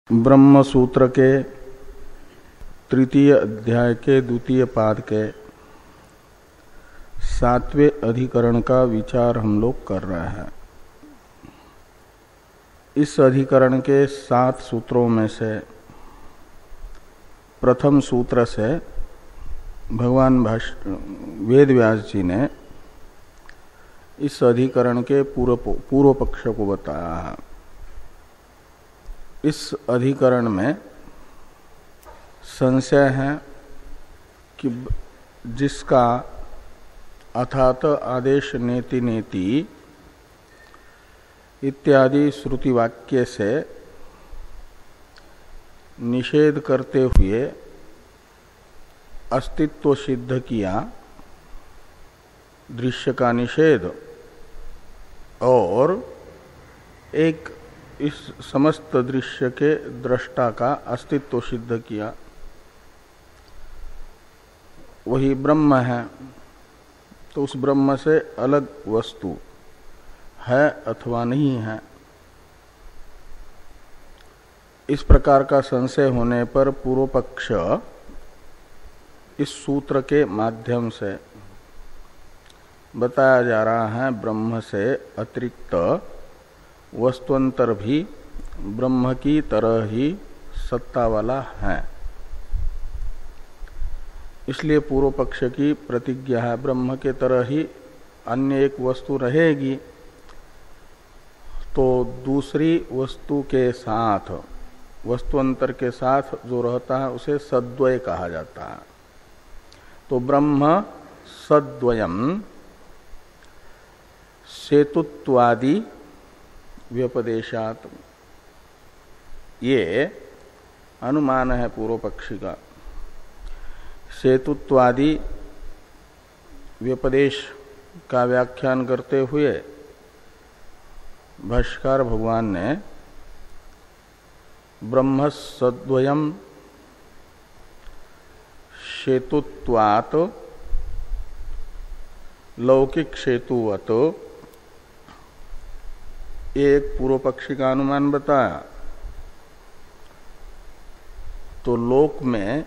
ब्रह्म सूत्र के तृतीय अध्याय के द्वितीय पाद के 7वें अधिकरण का विचार हम लोग कर रहे हैं। इस अधिकरण के 7 सूत्रों में से प्रथम सूत्र से भगवान वेद व्यास जी ने इस अधिकरण के पूर्व पक्ष को बताया है। इस अधिकरण में संशय है कि जिसका अथात आदेश नेति नेति इत्यादि श्रुति वाक्य से निषेध करते हुए अस्तित्व सिद्ध किया, दृश्य का निषेध, और एक इस समस्त दृश्य के दृष्टा का अस्तित्व सिद्ध किया, वही ब्रह्म है। तो उस ब्रह्म से अलग वस्तु है अथवा नहीं है, इस प्रकार का संशय होने पर पूर्व पक्ष इस सूत्र के माध्यम से बताया जा रहा है ब्रह्म से अतिरिक्त वस्तुअंतर भी ब्रह्म की तरह ही सत्ता वाला है। इसलिए पूर्व पक्ष की प्रतिज्ञा है ब्रह्म के तरह ही अन्य एक वस्तु रहेगी, तो दूसरी वस्तु के साथ, वस्तुअंतर के साथ जो रहता है उसे सद्वय कहा जाता है। तो ब्रह्म सद्वयम् सेतुत्वादि व्यपदेशात्, ये अनुमान है पूर्व पक्षी का। सेतुत्वादि व्यपदेश का व्याख्यान करते हुए भाष्यकार भगवान ने ब्रह्म सद्वयम् सेतुत्वात् लौकिक सेतुवत् एक पूर्व पक्षी का अनुमान बताया। तो लोक में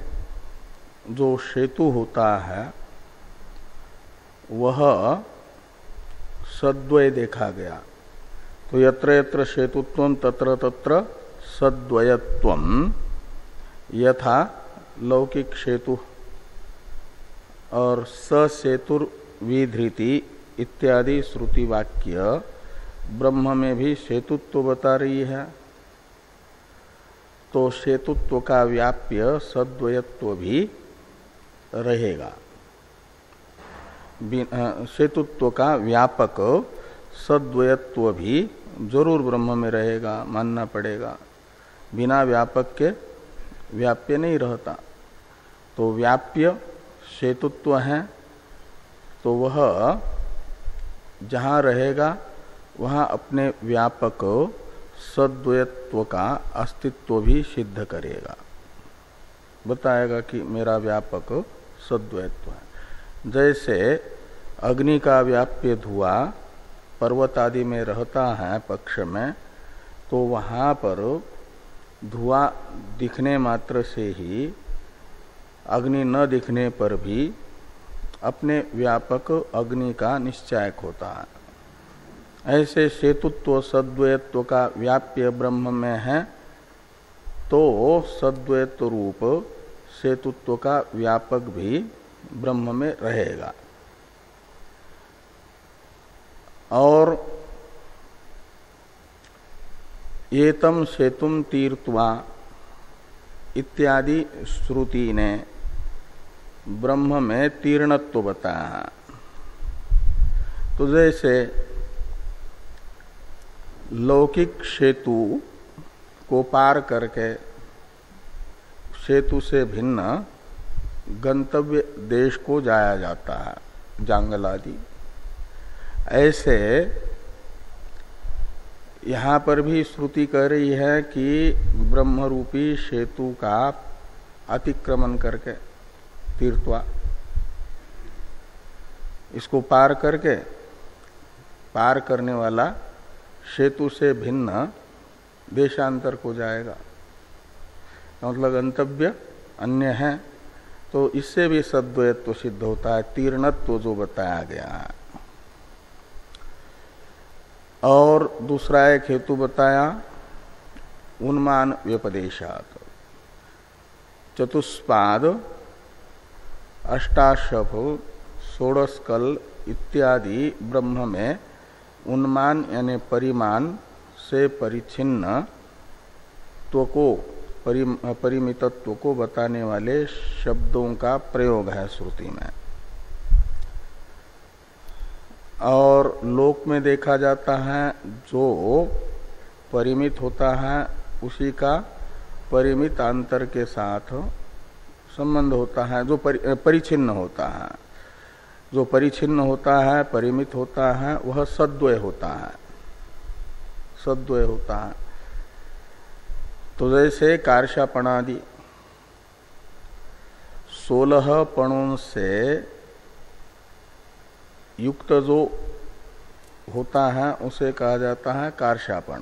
जो सेतु होता है वह सद्वय देखा गया। तो यत्र यत्र सेतुत्वं तत्र तत्र सद्वयत्वं, यथा लौकिक सेतु और ससेतुर्विधृति इत्यादि श्रुति वाक्य ब्रह्म में भी सेतुत्व बता रही है। तो सेतुत्व का व्याप्य सद्वयत्व भी रहेगा, सेतुत्व का व्यापक सद्वयत्व भी जरूर ब्रह्म में रहेगा, मानना पड़ेगा। बिना व्यापक के व्याप्य नहीं रहता। तो व्याप्य सेतुत्व है, तो वह जहाँ रहेगा वहाँ अपने व्यापक सद्वयत्व का अस्तित्व भी सिद्ध करेगा, बताएगा कि मेरा व्यापक सद्वयत्व है। जैसे अग्नि का व्याप्य धुआं पर्वत आदि में रहता है पक्ष में, तो वहाँ पर धुआं दिखने मात्र से ही, अग्नि न दिखने पर भी अपने व्यापक अग्नि का निश्चायक होता है। ऐसे सेतुत्व सद्वयत्व का व्याप्य ब्रह्म में है, तो सद्वयत्व रूप सेतुत्व का व्यापक भी ब्रह्म में रहेगा। और एतम सेतुम तीर्त्वा इत्यादि श्रुति ने ब्रह्म में तीर्णत्व बताया है। तो जैसे लौकिक सेतु को पार करके सेतु से भिन्न गंतव्य देश को जाया जाता है, जांगल आदि, ऐसे यहाँ पर भी श्रुति कह रही है कि ब्रह्म रूपी सेतु का अतिक्रमण करके तीर्थवा, इसको पार करके, पार करने वाला सेतु से भिन्न देशांतर को जाएगा। मतलब गंतव्य अन्य है, तो इससे भी सद्वयत्व सिद्ध होता है, तीर्णत्व जो बताया गया है। और दूसरा एक हेतु बताया उन्मान व्यपदेशात। चतुष्पाद, अष्टाशभ, षोडशकल इत्यादि ब्रह्म में उन्मान यानी परिमाण से परिच्छिन्न त्व को परिमितत्व को बताने वाले शब्दों का प्रयोग है श्रुति में। और लोक में देखा जाता है जो परिमित होता है उसी का परिमित अंतर के साथ संबंध होता है, जो परिच्छिन्न होता है। जो परिच्छिन्न होता है, परिमित होता है, वह सद्वय होता है, सद्वय होता है। तो जैसे कार्शापणादि 16 पणों से युक्त जो होता है उसे कहा जाता है कार्शापण।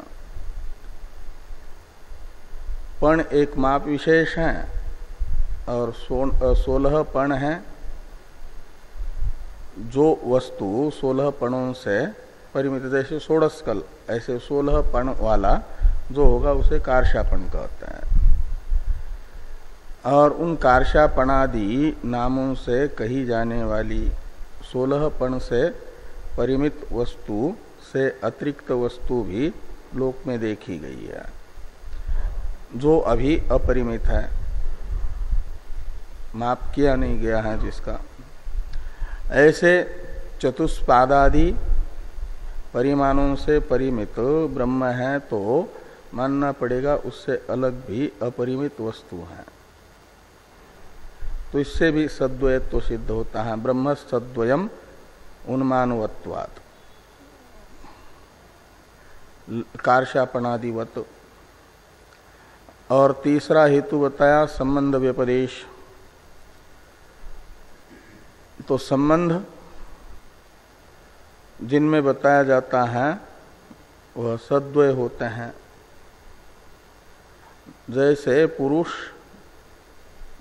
पण एक माप विशेष है और 16 पण है। जो वस्तु 16 पणों से परिमित, जैसे षोडशकल, ऐसे 16 पण वाला जो होगा उसे कार्शापण कहते हैं। और उन कार्शापणादि नामों से कही जाने वाली 16 पण से परिमित वस्तु से अतिरिक्त वस्तु भी लोक में देखी गई है, जो अभी अपरिमित है, माप किया नहीं गया है जिसका। ऐसे चतुष्पादादि परिमाणों से परिमित ब्रह्म है तो मानना पड़ेगा उससे अलग भी अपरिमित वस्तु है, तो इससे भी सद्वयत्व सिद्ध होता है। ब्रह्म सद्वयम उन्मानवत्वात्, कार्शापणादिवत। और तीसरा हेतु बताया संबंध व्यपदेश। तो संबंध जिनमें बताया जाता है वह सद्वय होते हैं। जैसे पुरुष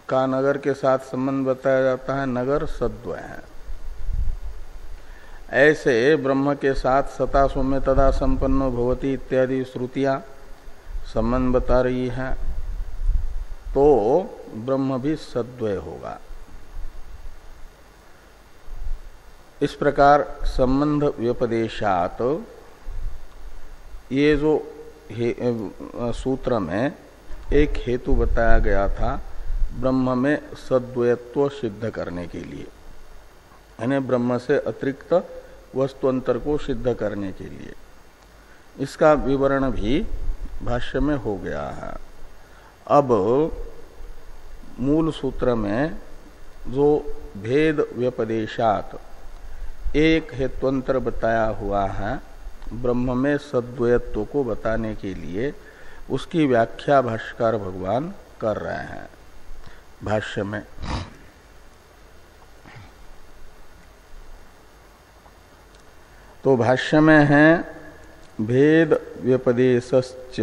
का नगर के साथ संबंध बताया जाता है, नगर सद्वय है। ऐसे ब्रह्म के साथ सता सौम्य तदा संपन्नो भवति इत्यादि श्रुतियां संबंध बता रही है, तो ब्रह्म भी सद्वय होगा। इस प्रकार संबंध व्यपदेशात ये जो सूत्र में एक हेतु बताया गया था ब्रह्म में सद्वयत्व सिद्ध करने के लिए, यानी ब्रह्म से अतिरिक्त वस्तुअंतर को सिद्ध करने के लिए, इसका विवरण भी भाष्य में हो गया है। अब मूल सूत्र में जो भेद व्यपदेशात एक हेत्वंतर बताया हुआ है ब्रह्म में सद्वयत्व को बताने के लिए, उसकी व्याख्या भाष्यकार भगवान कर रहे हैं भाष्य में। तो भाष्य में है भेद व्यपदेशश्च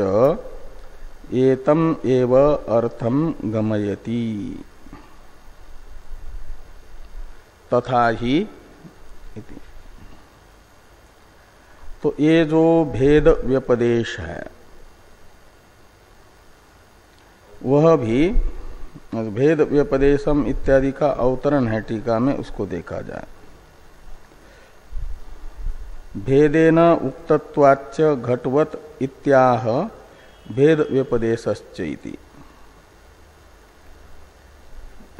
एतम एव अर्थम गमयति तथा ही। तो ये जो भेद व्यपदेश है वह भी भेद व्यपदेशम इत्यादि का अवतरण है टीका में, उसको देखा जाए। भेदेन उक्तत्वाच्च घटवत इत्याह भेद व्यपदेशश्च इति,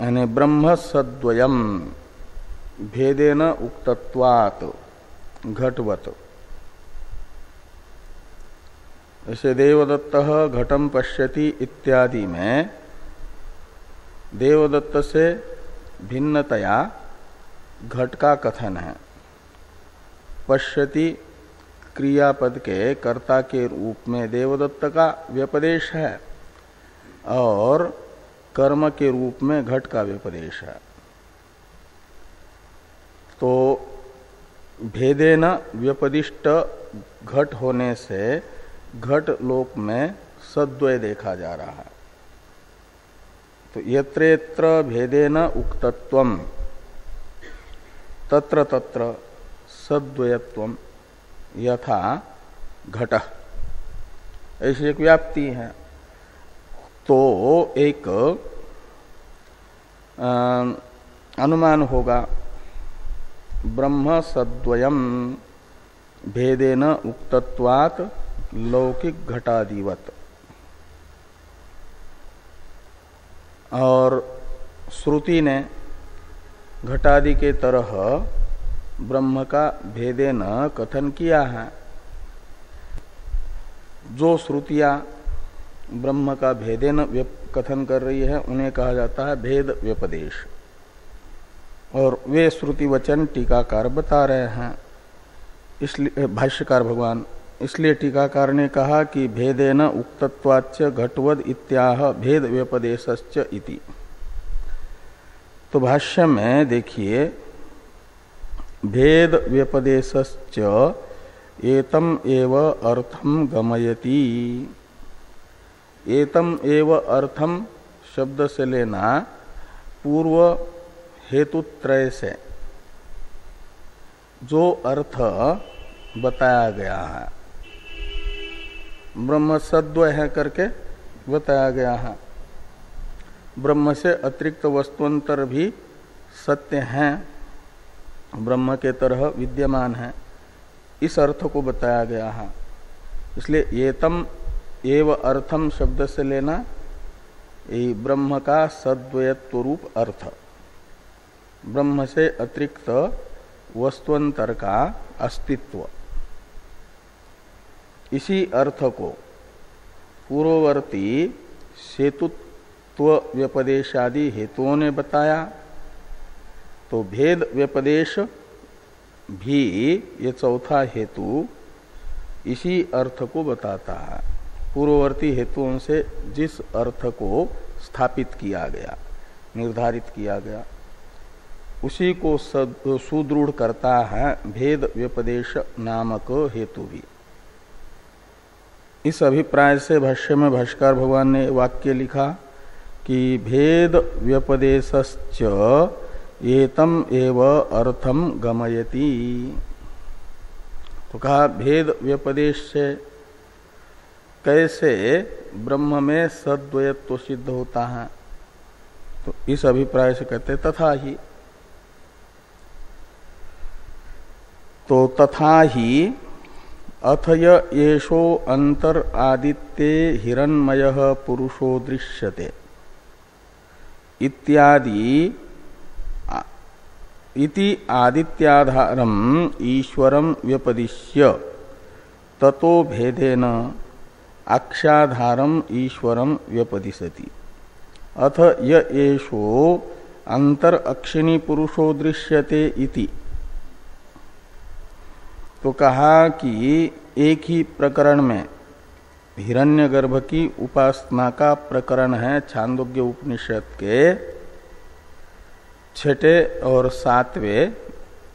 यानी ब्रह्म सद्वयम भेदेन उक्तत्वात् घटवत। जैसे देवदत्तः घटम पश्यति इत्यादि में देवदत्त से भिन्नतया घट का कथन है। पश्यति क्रियापद के कर्ता के रूप में देवदत्त का व्यपदेश है और कर्म के रूप में घट का व्यपदेश है। तो भेदेन व्यपदिष्ट घट होने से घट लोक में सद्वय देखा जा रहा है। तो यत्र यत्र भेदेन उक्तत्वम तत्र तत्र सद्वयत्वम यथा घट, ऐसी एक व्याप्ति है। तो एक अनुमान होगा ब्रह्म सद्वयम भेदेन उक्तत्वात् लौकिक घटादिवत। और श्रुति ने घटादि के तरह ब्रह्म का भेदेन कथन किया है। जो श्रुतियां ब्रह्म का भेदेन कथन कर रही है उन्हें कहा जाता है भेद व्यपदेश। और वे श्रुति वचन टीकाकार बता रहे हैं, इसलिए भाष्यकार भगवान, इसलिए टीकाकार ने कहा कि भेदेन उक्तत्वाच्च घटवद इत्याह भेद व्यपदेशश्च इति। तो भाष्य में देखिए भेद व्यपदेशश्च एतम एव अर्थम गमयति। एतम एव अर्थम शब्द से लेना पूर्व हेतुत्रय से जो अर्थ बताया गया है, ब्रह्म सद्वय है करके बताया गया है। ब्रह्म से अतिरिक्त वस्तुअंतर भी सत्य हैं, ब्रह्म के तरह विद्यमान है, इस अर्थ को बताया गया है। इसलिए एतम एव अर्थम शब्द से लेना ये ब्रह्म का सद्वयत्व रूप अर्थ, ब्रह्म से अतिरिक्त वस्तुअंतर का अस्तित्व, इसी अर्थ को पूर्ववर्ती सेतुत्व व्यपदेशादि हेतुओं ने बताया। तो भेद व्यपदेश भी ये चौथा हेतु इसी अर्थ को बताता है। पूर्ववर्ती हेतुओं से जिस अर्थ को स्थापित किया गया, निर्धारित किया गया, उसी को सुदृढ़ करता है भेद व्यपदेश नामक हेतु भी। इस अभिप्राय से भाष्य में भाष्यकार भगवान ने वाक्य लिखा कि भेद व्यपदेशश्च एतम एव अर्थम गमयति। तो कहा भेद व्यपदेश से कैसे ब्रह्म में सद्वयत्व सिद्ध होता है, तो इस अभिप्राय से कहते तथा ही। तो तथा ही अथ येषो अंतर आदित्ये हिरण्मयः पुरुषो दृश्यते इत्यादि इति आदित्याधारम ईश्वरम व्यपदिश्य ततो भेदेन आख्याधारम ईश्वरम व्यपदिशति। अथ येषो अंतर अक्षिणी पुरुषो दृश्यते इति। तो कहा कि एक ही प्रकरण में हिरण्यगर्भ की उपासना का प्रकरण है छांदोग्य उपनिषद के 6 और 7वें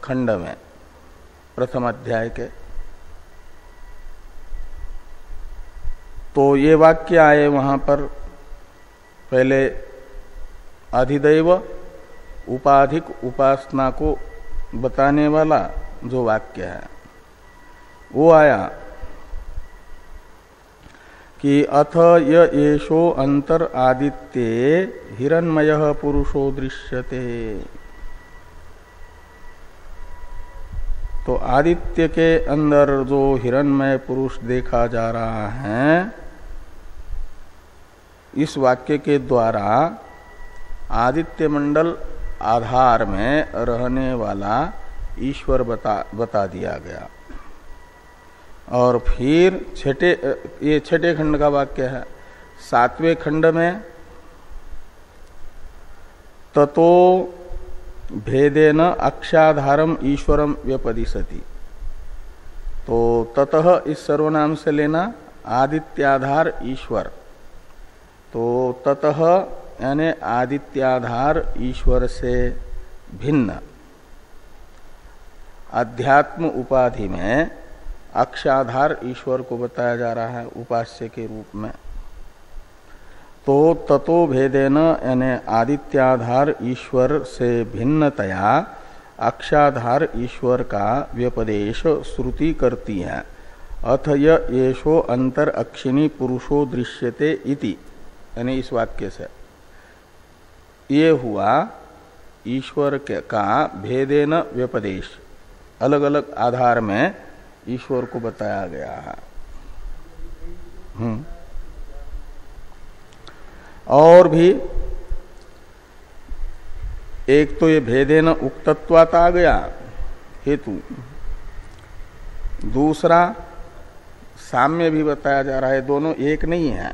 खंड में, प्रथम अध्याय के। तो ये वाक्य आए वहां पर, पहले अधिदैव उपाधिक उपासना को बताने वाला जो वाक्य है वो आया कि अथ येषो अंतर आदित्ये हिरण्मयः पुरुषो दृश्यते। तो आदित्य के अंदर जो हिरण्मय पुरुष देखा जा रहा है, इस वाक्य के द्वारा आदित्य मंडल आधार में रहने वाला ईश्वर बता दिया गया। और फिर ये 6ठे खंड का वाक्य है। 7वें खंड में ततो भेदेन अक्षाधारम ईश्वरम व्यपदिशति। तो ततः इस सर्वनाम से लेना आदित्याधार ईश्वर। तो ततः यानी आदित्याधार ईश्वर से भिन्न अध्यात्म उपाधि में अक्षाधार ईश्वर को बताया जा रहा है उपास्य के रूप में। तो ततो भेदेन यानी आदित्याधार ईश्वर से भिन्नतया अक्षाधार ईश्वर का व्यपदेश श्रुति करती है। अथ येषो अंतर अक्षिणी पुरुषो दृश्यते इति, यानी इस वाक्य से ये हुआ ईश्वर का भेदेन व्यपदेश, अलग अलग आधार में ईश्वर को बताया गया है। और भी एक तो ये भेदेन उक्तत्वात् आ गया हेतु, दूसरा साम्य भी बताया जा रहा है, दोनों एक नहीं है,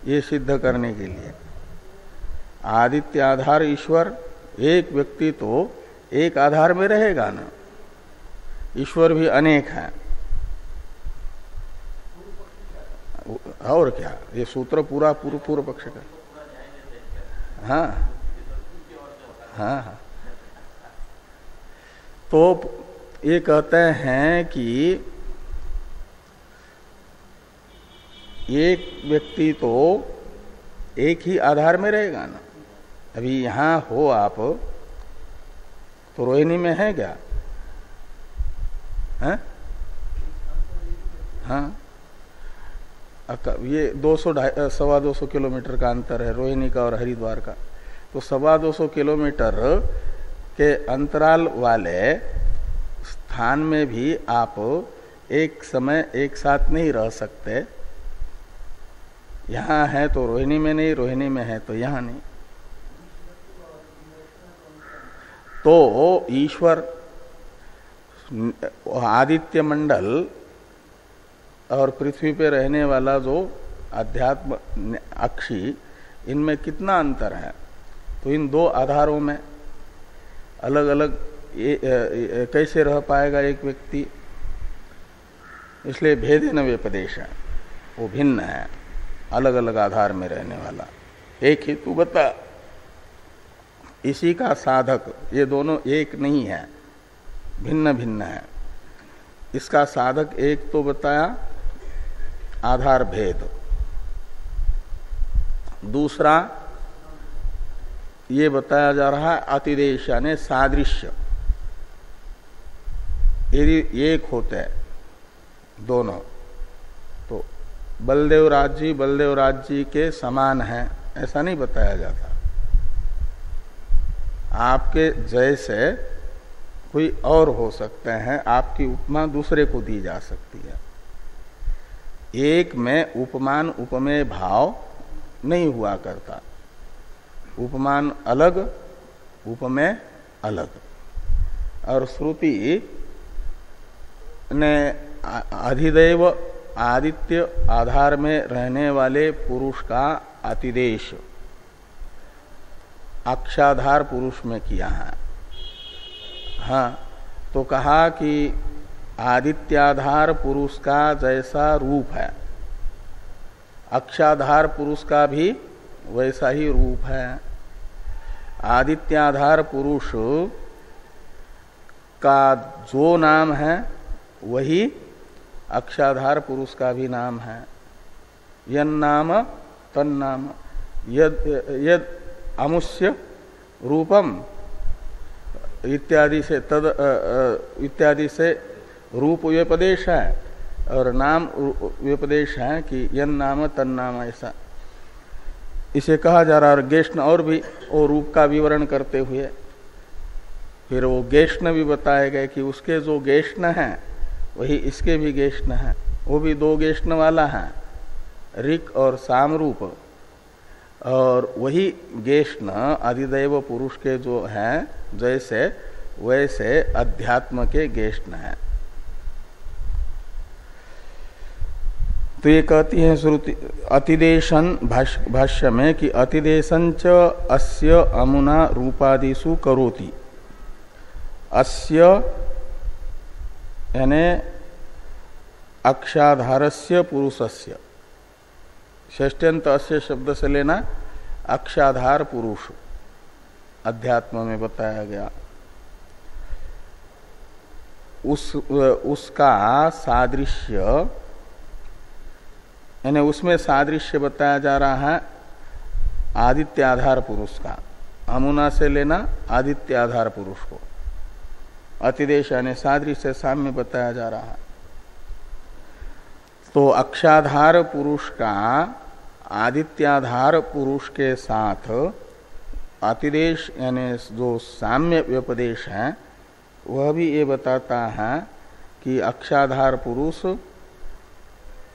ये सिद्ध करने के लिए। आदित्य आधार ईश्वर, एक व्यक्ति तो एक आधार में रहेगा ना, ईश्वर भी अनेक है। और क्या, ये सूत्र पूरा पूर्व पक्ष का। हाँ हाँ, तो ये कहते हैं कि एक व्यक्ति तो एक ही आधार में रहेगा ना। अभी यहां हो आप तो रोहिणी में है क्या? है? हाँ, ये 200-250 किलोमीटर का अंतर है रोहिणी का और हरिद्वार का। तो 250 किलोमीटर के अंतराल वाले स्थान में भी आप एक समय एक साथ नहीं रह सकते। यहाँ है तो रोहिणी में नहीं, रोहिणी में है तो यहाँ नहीं। तो ईश्वर आदित्य मंडल और पृथ्वी पे रहने वाला जो अध्यात्म अक्षी, इनमें कितना अंतर है? तो इन दो आधारों में अलग अलग कैसे रह पाएगा एक व्यक्ति? इसलिए भेदेन व्यपदेश है, वो भिन्न है, अलग अलग आधार में रहने वाला। एक हेतु बता, इसी का साधक, ये दोनों एक नहीं है, भिन्न भिन्न है। इसका साधक एक तो बताया आधार भेद, दूसरा ये बताया जा रहा है अतिदेश यानी सादृश्य। यदि एक होते हैं दोनों तो बलदेव राज जी के समान है, ऐसा नहीं बताया जाता। आपके जैसे कोई और हो सकते हैं, आपकी उपमा दूसरे को दी जा सकती है। एक में उपमान उपमेय भाव नहीं हुआ करता, उपमान अलग उपमेय अलग। और श्रुति ने अधिदैव आदित्य आधार में रहने वाले पुरुष का अतिदेश अक्षाधार पुरुष में किया है। हाँ, तो कहा कि आदित्याधार पुरुष का जैसा रूप है, अक्षाधार पुरुष का भी वैसा ही रूप है। आदित्याधार पुरुष का जो नाम है वही अक्षाधार पुरुष का भी नाम है। यन्नाम तन्नाम, यद अमुष्य रूपम इत्यादि से तद इत्यादि से रूप व्यपदेश है और नाम व्यपदेश है कि यन्नाम तन्नाम, ऐसा इसे कहा जा रहा है। और गेष्ण और भी वो रूप का विवरण करते हुए फिर वो गेष्ण भी बताए गए कि उसके जो गेष्ण हैं वही इसके भी गेष्ण हैं, वो भी दो गेष्ण वाला है, ऋक और साम रूप। और वही गेष्ण अधिदैव पुरुष के जो हैं जैसे वैसे अध्यात्म के गेष्ण हैं। तो ये कहती है श्रुति अतिदेशन भाष्य में कि अतिदेशन च अस्य अमुना रूपादिषु करोति। अस्य यानी अक्षाधारस्य पुरुषस्य, षष्ट्यंत अस्य शब्द से लेना अक्षाधार पुरुष अध्यात्म में बताया गया, उसका सादृश्य यानी उसमें सादृश्य बताया जा रहा है आदित्य आधार पुरुष का। अमुना से लेना आदित्य आधार पुरुष को, अतिदेश यानी सादृश्य साम्य बताया जा रहा है। तो अक्षाधार पुरुष का आदित्याधार पुरुष के साथ अतिदेश यानी जो साम्य व्यपदेश है वह भी ये बताता है कि अक्षाधार पुरुष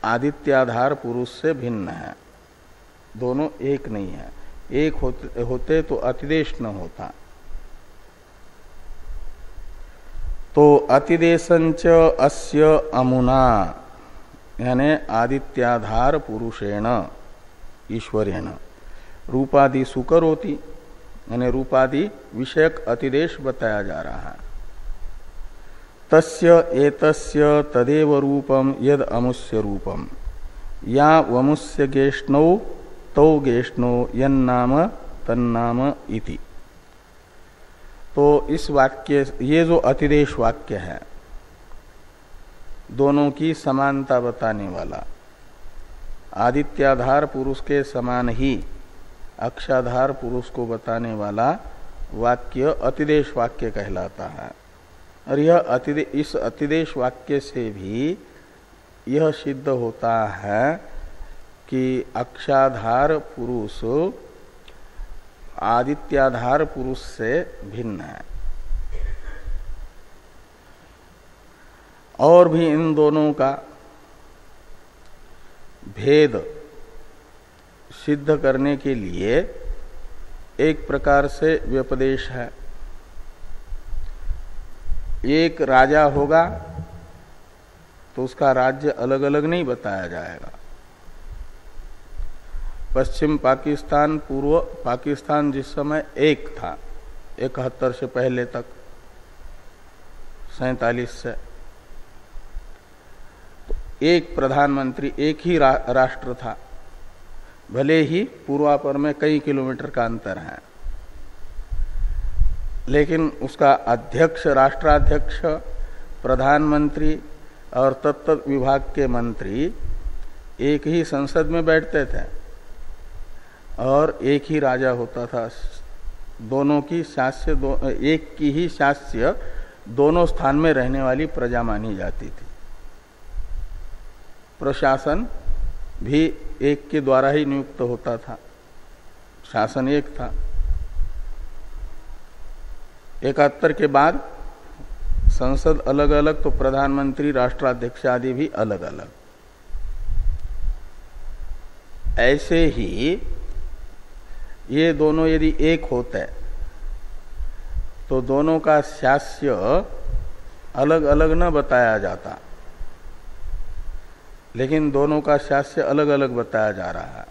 आदित्याधार पुरुष से भिन्न है, दोनों एक नहीं है। एक होते तो अतिदेश न होता। तो अतिदेशंच अस्य अमुना यानी आदित्याधार पुरुषेण ईश्वरेण रूपादि सुकरोति यानी रूपादि विषयक अतिदेश बताया जा रहा है। तस्य एतस्य तदेव रूपम यद अमुष्य रूपम या वमुष्य गेष्णौ तौ गेष्णो यन्नाम तन्नाम इति। तो इस वाक्य, ये जो अतिदेश वाक्य है दोनों की समानता बताने वाला, आदित्याधार पुरुष के समान ही अक्षाधार पुरुष को बताने वाला वाक्य अतिदेश वाक्य कहलाता है। और यह इस अतिदेश वाक्य से भी यह सिद्ध होता है कि अक्षाधार पुरुष आदित्याधार पुरुष से भिन्न है। और भी इन दोनों का भेद सिद्ध करने के लिए एक प्रकार से व्यपदेश है। एक राजा होगा तो उसका राज्य अलग अलग नहीं बताया जाएगा। पश्चिम पाकिस्तान, पूर्व पाकिस्तान जिस समय एक था 71 से पहले तक, 47 से, तो एक प्रधानमंत्री, एक ही राष्ट्र था, भले ही पूर्वापर में कई किलोमीटर का अंतर है, लेकिन उसका अध्यक्ष, राष्ट्राध्यक्ष, प्रधानमंत्री और तत्त विभाग के मंत्री एक ही संसद में बैठते थे और एक ही राजा होता था। दोनों की शास्य एक की ही शास्य दोनों स्थान में रहने वाली प्रजा मानी जाती थी। प्रशासन भी एक के द्वारा ही नियुक्त होता था, शासन एक था। 71 के बाद संसद अलग अलग, तो प्रधानमंत्री, राष्ट्राध्यक्ष आदि भी अलग अलग। ऐसे ही ये दोनों यदि एक होते तो दोनों का शास्य अलग अलग न बताया जाता, लेकिन दोनों का शास्य अलग अलग बताया जा रहा है।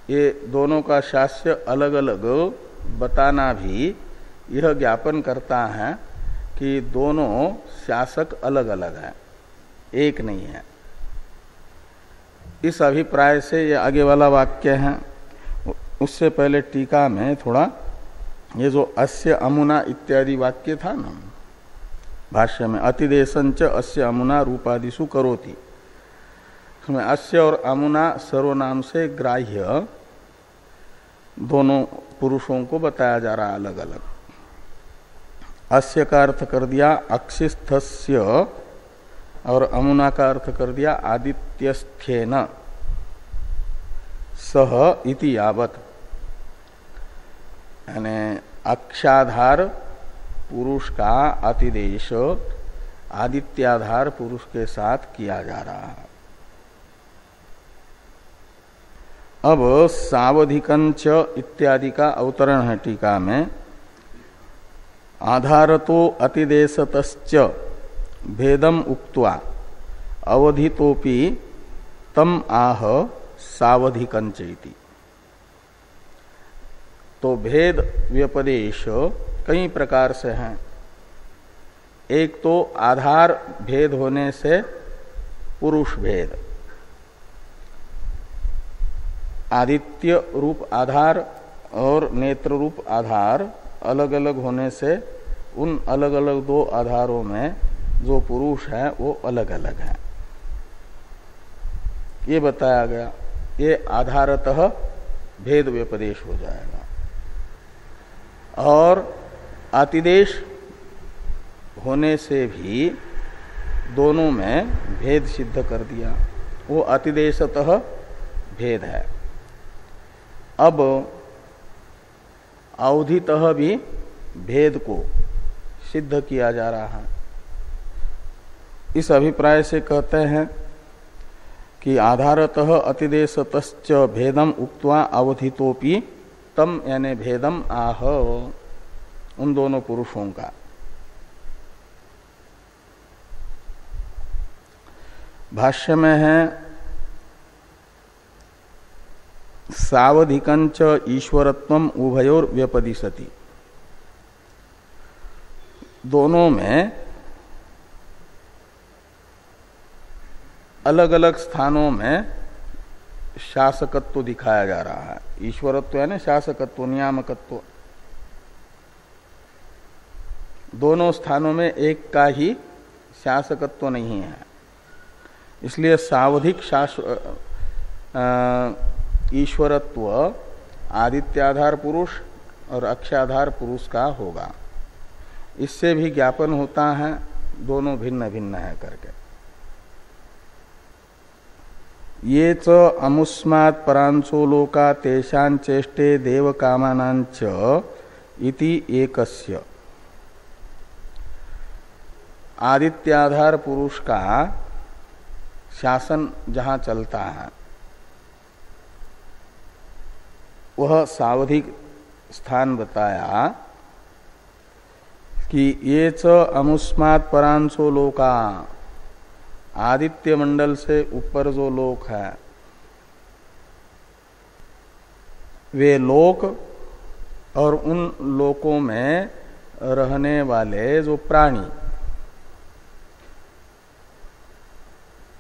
ये दोनों का शास्य अलग अलग बताना भी यह ज्ञापन करता है कि दोनों शासक अलग अलग हैं, एक नहीं है। इस अभिप्राय से ये आगे वाला वाक्य है। उससे पहले टीका में थोड़ा ये जो अस्य अमुना इत्यादि वाक्य था ना भाष्य में, अतिदेशंच अस्य अमुना रूपादिषु करोति, उसमें अस्य और अमुना सर्वनाम से ग्राह्य दोनों पुरुषों को बताया जा रहा है अलग अलग। अस्य का अर्थ कर दिया अक्षिस्थस्य और अमुना का अर्थ कर दिया आदित्यस्थेन सह इति यावत, यानी अक्षाधार पुरुष का अतिदेश आदित्याधार पुरुष के साथ किया जा रहा है। अब सावधिकंच इत्यादि का अवतरण है टीका में। आधारतो अतिदेशतश्च भेदम उक्त्वा अवधितोपि तम आह सावधिकंच इति। तो भेद व्यपदेश कई प्रकार से हैं। एक तो आधार भेद होने से पुरुष भेद, आदित्य रूप आधार और नेत्र रूप आधार अलग अलग होने से उन अलग अलग दो आधारों में जो पुरुष है वो अलग अलग है। ये बताया गया, ये आधारतः भेद व्यपदेश हो जाएगा। और अतिदेश होने से भी दोनों में भेद सिद्ध कर दिया, वो अतिदेशतः भेद है। अब अवधितः भी भेद को सिद्ध किया जा रहा है। इस अभिप्राय से कहते हैं कि आधारतः अतिदेशतश्च भेदम उक्त्वा अवधितोपि तम यानी भेदम आह, उन दोनों पुरुषों का। भाष्य में है सावधिकंच ईश्वरत्वम उभयोर व्यपदिशति, दोनों में अलग अलग स्थानों में शासकत्व दिखाया जा रहा है। ईश्वरत्व यानी शासकत्व, नियामकत्व। दोनों स्थानों में एक का ही शासकत्व नहीं है, इसलिए सावधिक ईश्वरत्व आदित्याधार पुरुष और अक्षाधार पुरुष का होगा। इससे भी ज्ञापन होता है दोनों भिन्न भिन्न है करके। ये च अमुस्मात् परांचो लोका तेषां चेष्टे देव कामानांच इति एकस्य। आदित्याधार पुरुष का शासन जहाँ चलता है वह सावधिक स्थान बताया कि ये च अमुस्मात् परांचो लोका, आदित्य मंडल से ऊपर जो लोक है वे लोक और उन लोकों में रहने वाले जो प्राणी,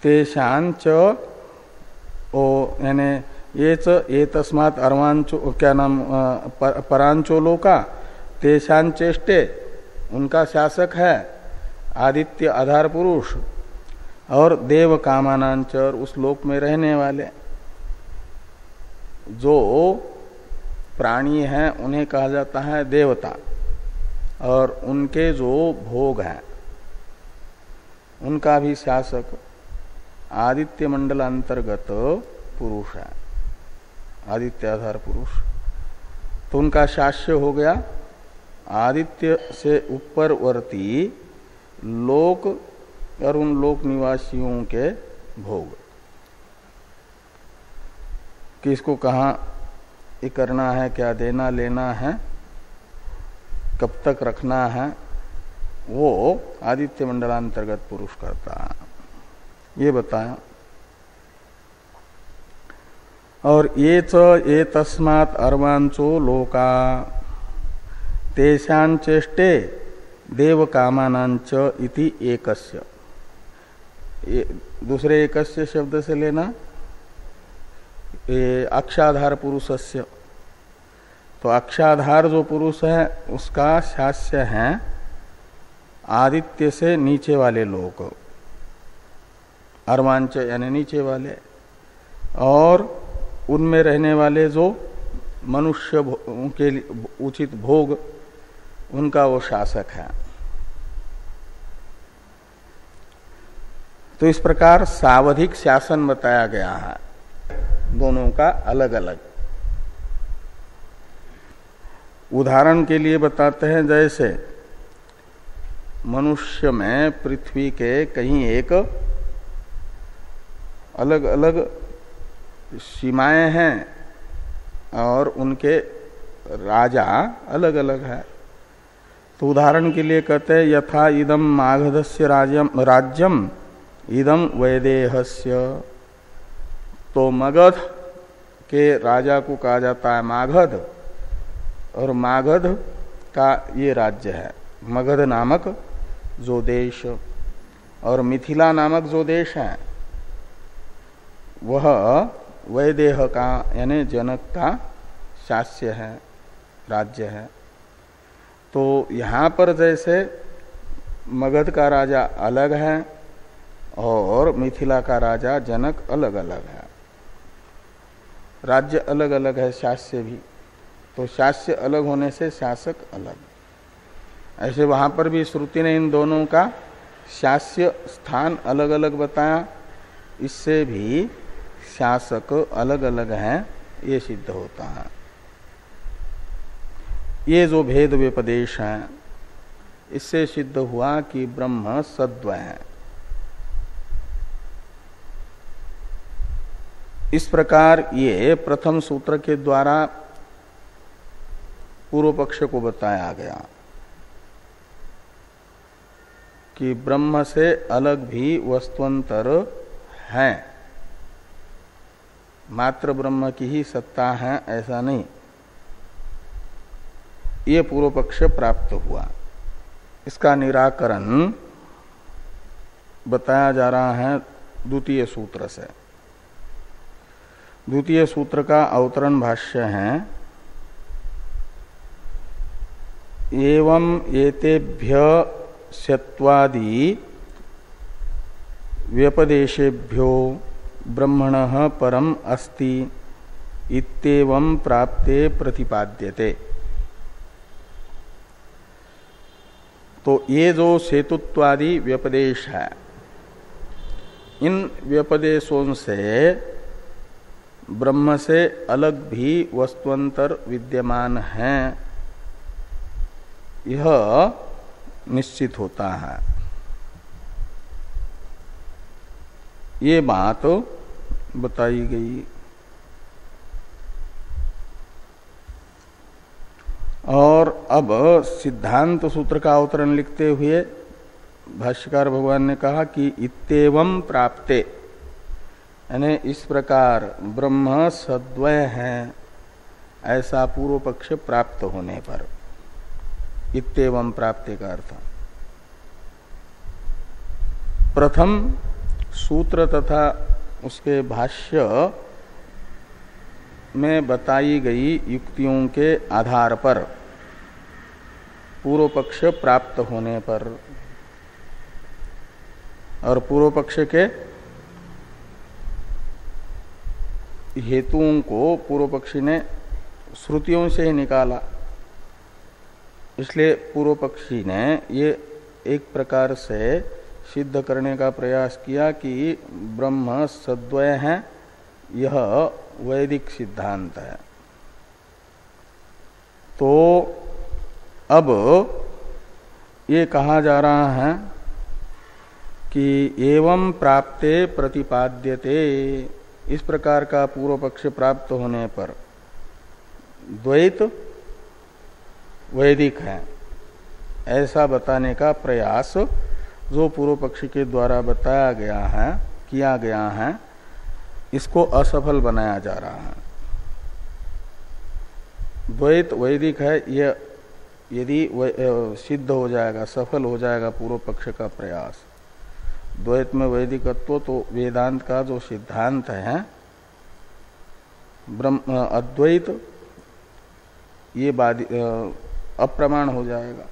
तेषांच ओ यानी ये च ये तस्मात् अर्वांचो, क्या नाम, परांचो लोका तेषांचेष्टे, उनका शासक है आदित्य आधार पुरुष, और देव कामानांचर, उस लोक में रहने वाले जो प्राणी हैं उन्हें कहा जाता है देवता, और उनके जो भोग हैं उनका भी शासक आदित्य मंडल अंतर्गत पुरुष है, आदित्य आधार पुरुष। तो उनका शास्य हो गया आदित्य से ऊपरवर्ती लोक और उन लोक निवासियों के भोग। किसको कहाँ ये करना है, क्या देना लेना है, कब तक रखना है, वो आदित्य मंडलांतर्गत पुरुष करता है, ये बताया। और ये च ये तस्मात् अर्वांचो लोका तेषांचेष्टे देव कामानांच इति एकस्य। दूसरे एकस्य शब्द से लेना ये अक्षाधार पुरुषस्य। तो अक्षाधार जो पुरुष है उसका शास्य है आदित्य से नीचे वाले लोक, अर्वांच यानी नीचे वाले, और उनमें रहने वाले जो मनुष्य के उचित भोग, उनका वो शासक है। तो इस प्रकार सावधिक शासन बताया गया है, दोनों का अलग अलग। उदाहरण के लिए बताते हैं, जैसे मनुष्य में पृथ्वी के कहीं एक अलग अलग सीमाएं हैं और उनके राजा अलग अलग है। तो उदाहरण के लिए कहते हैं यथा इदम मागधस्य राज्यम इदम वैदेहस्य। तो मगध के राजा को कहा जाता है मागध, और मागध का ये राज्य है, मगध नामक जो देश, और मिथिला नामक जो देश है वह वैदेह का यानी जनक का शास्य है, राज्य है। तो यहाँ पर जैसे मगध का राजा अलग है और मिथिला का राजा जनक अलग अलग है, राज्य अलग अलग है, शास्य भी, तो शास्य अलग होने से शासक अलग। ऐसे वहां पर भी श्रुति ने इन दोनों का शास्य स्थान अलग अलग बताया, इससे भी शासक अलग अलग हैं ये सिद्ध होता है। ये जो भेद व्यपदेश है इससे सिद्ध हुआ कि ब्रह्म सद्वय है। इस प्रकार ये प्रथम सूत्र के द्वारा पूर्व पक्ष को बताया गया कि ब्रह्म से अलग भी वस्तुअंतर है, मात्र ब्रह्म की ही सत्ता है ऐसा नहीं, ये पूर्व पक्ष प्राप्त हुआ। इसका निराकरण बताया जा रहा है द्वितीय सूत्र से। द्वितीय सूत्र का अवतरण भाष्य है, एवं एतेभ्य स्यत्वादि व्यपदेशेभ्यो ब्रह्मणः परम अस्ति इत्येवं प्राप्ते प्रतिपाद्यते। तो ये जो सेतुत्वादि व्यपदेश है, इन व्यपदेशों से ब्रह्म से अलग भी वस्तुअंतर विद्यमान है यह निश्चित होता है। ये बात बताई गई। और अब सिद्धांत सूत्र का अवतरण लिखते हुए भाष्यकार भगवान ने कहा कि इत्येवं प्राप्ते, यानी इस प्रकार ब्रह्म सद्वय है ऐसा पूर्व पक्ष प्राप्त होने पर, इत्येवं प्राप्ते का अर्थ प्रथम सूत्र तथा उसके भाष्य में बताई गई युक्तियों के आधार पर पूर्व पक्ष प्राप्त होने पर, और पूर्व पक्ष के हेतुओं को पूर्व पक्षी ने श्रुतियों से ही निकाला, इसलिए पूर्व पक्षी ने ये एक प्रकार से सिद्ध करने का प्रयास किया कि ब्रह्म सद्वय है, यह वैदिक सिद्धांत है। तो अब ये कहा जा रहा है कि एवं प्राप्ते प्रतिपाद्यते, इस प्रकार का पूर्व पक्ष प्राप्त होने पर द्वैत वैदिक है ऐसा बताने का प्रयास जो पूर्व पक्ष के द्वारा बताया गया है, किया गया है, इसको असफल बनाया जा रहा है। द्वैत वैदिक है यह यदि सिद्ध हो जाएगा, सफल हो जाएगा पूर्व पक्ष का प्रयास, द्वैत में वैदिकत्व, तो वेदांत का जो सिद्धांत है ब्रह्म अद्वैत ये अप्रमाण हो जाएगा।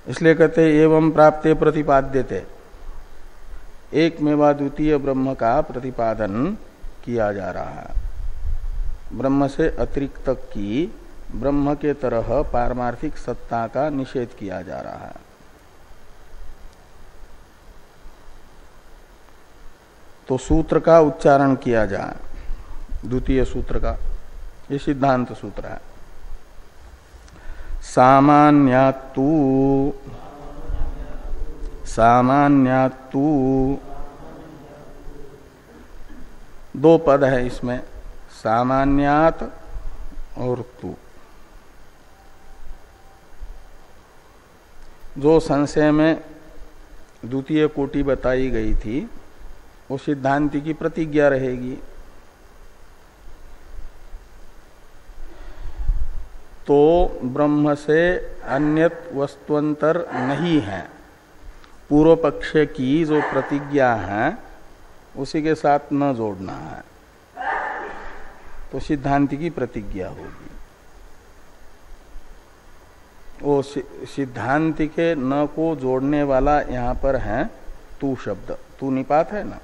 इसलिए कहते एवं प्राप्ते प्रतिपाद्यते, एक मेवा द्वितीय ब्रह्म का प्रतिपादन किया जा रहा है। ब्रह्म से अतिरिक्त की ब्रह्म के तरह पारमार्थिक सत्ता का निषेध किया जा रहा है। तो सूत्र का उच्चारण किया जाए, द्वितीय सूत्र का, ये सिद्धांत सूत्र है। सामान्यात्तु, सामान्यात्तु दो पद है इसमें, सामान्यात और तु। जो संशय में द्वितीय कोटि बताई गई थी वो सिद्धांति की प्रतिज्ञा रहेगी। तो ब्रह्म से अन्यत वस्तुअंतर नहीं है, पूर्व पक्ष की जो प्रतिज्ञा है उसी के साथ न जोड़ना है, तो सिद्धांति की प्रतिज्ञा होगी। वो सिद्धांति के न को जोड़ने वाला यहाँ पर है तू शब्द, तू निपात है ना,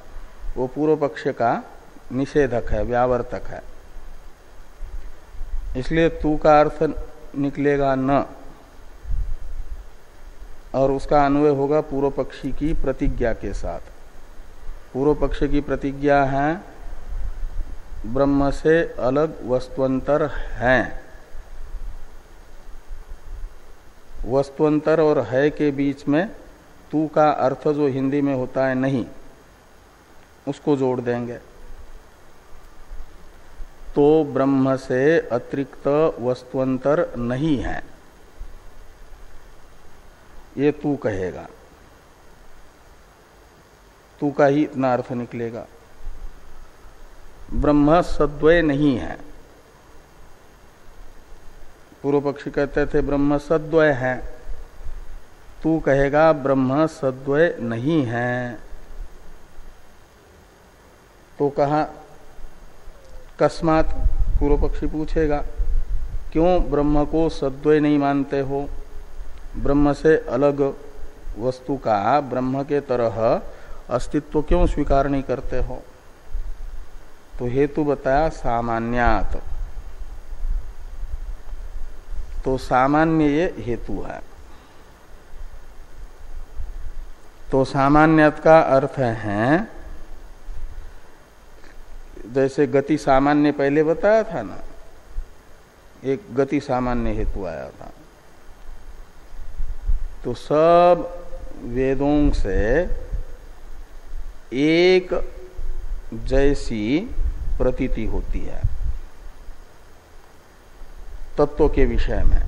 वो पूर्व पक्ष का निषेधक है, व्यावर्तक है। इसलिए तू का अर्थ निकलेगा न, और उसका अन्वय होगा पूर्व पक्षी की प्रतिज्ञा के साथ। पूर्व पक्ष की प्रतिज्ञा है ब्रह्म से अलग वस्तुअंतर हैं। वस्तुअंतर और है के बीच में तू का अर्थ जो हिंदी में होता है नहीं, उसको जोड़ देंगे तो ब्रह्म से अतिरिक्त वस्तुअंतर नहीं है, ये तू कहेगा। तू का ही इतना अर्थ निकलेगा। ब्रह्म सद्वय नहीं है। पूर्व पक्षी कहते थे ब्रह्म सद्वय है, तू कहेगा ब्रह्म सद्वय नहीं है। तो कहा कस्मात, पूर्व पक्षी पूछेगा क्यों ब्रह्म को सद्वय नहीं मानते हो, ब्रह्म से अलग वस्तु का ब्रह्म के तरह अस्तित्व क्यों स्वीकार नहीं करते हो। तो हेतु बताया सामान्यात, तो सामान्य ये हेतु है। तो सामान्यत का अर्थ है, जैसे गति सामान्य पहले बताया था ना, एक गति सामान्य हेतु आया था। तो सब वेदों से एक जैसी प्रतीति होती है तत्व के विषय में।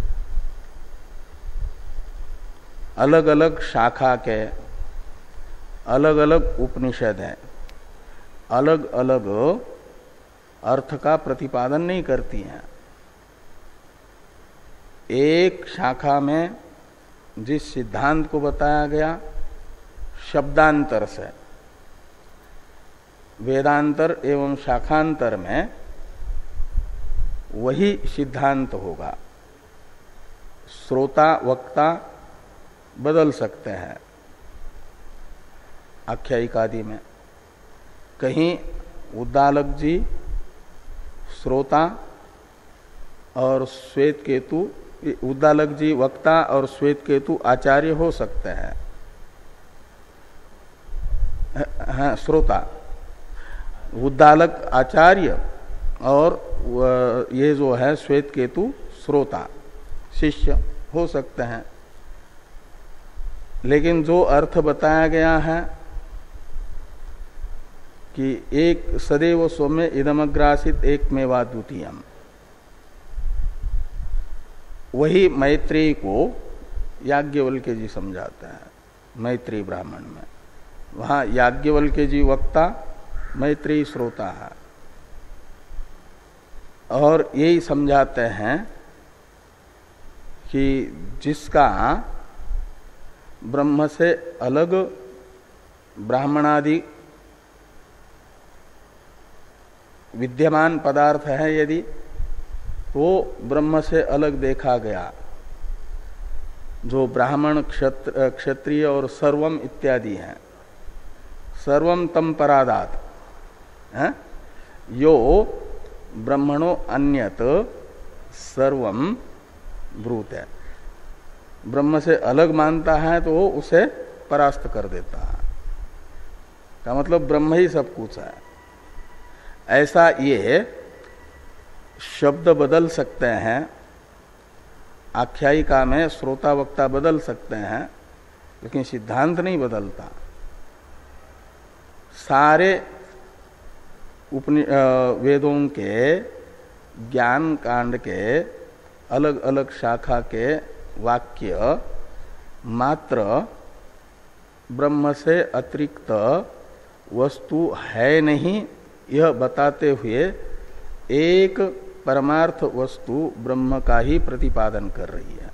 अलग अलग शाखा के अलग अलग उपनिषद हैं, अलग अलग अर्थ का प्रतिपादन नहीं करती हैं। एक शाखा में जिस सिद्धांत को बताया गया शब्दांतर से, वेदांतर एवं शाखांतर में वही सिद्धांत होगा। श्रोता वक्ता बदल सकते हैं आख्यायिकादि में। कहीं उद्दालक जी श्रोता और श्वेत केतु, उद्दालक जी वक्ता और श्वेत केतु आचार्य हो सकते हैं, हाँ श्रोता। उद्दालक आचार्य और ये जो है श्वेत केतु श्रोता शिष्य हो सकते हैं। लेकिन जो अर्थ बताया गया है कि एक सदैव सौम्य इदमग्रासित एकमेवा द्वितीयम्, वही मैत्रेयी को याज्ञवल्क्य जी समझाते हैं मैत्रेयी ब्राह्मण में। वहां याज्ञवल्क्य जी वक्ता, मैत्रेयी श्रोता है। और यही समझाते हैं कि जिसका ब्रह्म से अलग ब्राह्मणादि विद्यमान पदार्थ है, यदि तो ब्रह्म से अलग देखा गया, जो ब्राह्मण क्षत्रिय और सर्वम इत्यादि हैं, सर्वम तम परादात है, यो ब्रह्मणो अन्यत सर्वम ब्रूत है। ब्रह्म से अलग मानता है तो उसे परास्त कर देता है, का मतलब ब्रह्म ही सब कुछ है। ऐसा ये शब्द बदल सकते हैं, आख्यायिका में श्रोता वक्ता बदल सकते हैं, लेकिन सिद्धांत नहीं बदलता। सारे वेदों के ज्ञान कांड के अलग अलग शाखा के वाक्य मात्र ब्रह्म से अतिरिक्त वस्तु है नहीं, यह बताते हुए एक परमार्थ वस्तु ब्रह्म का ही प्रतिपादन कर रही है।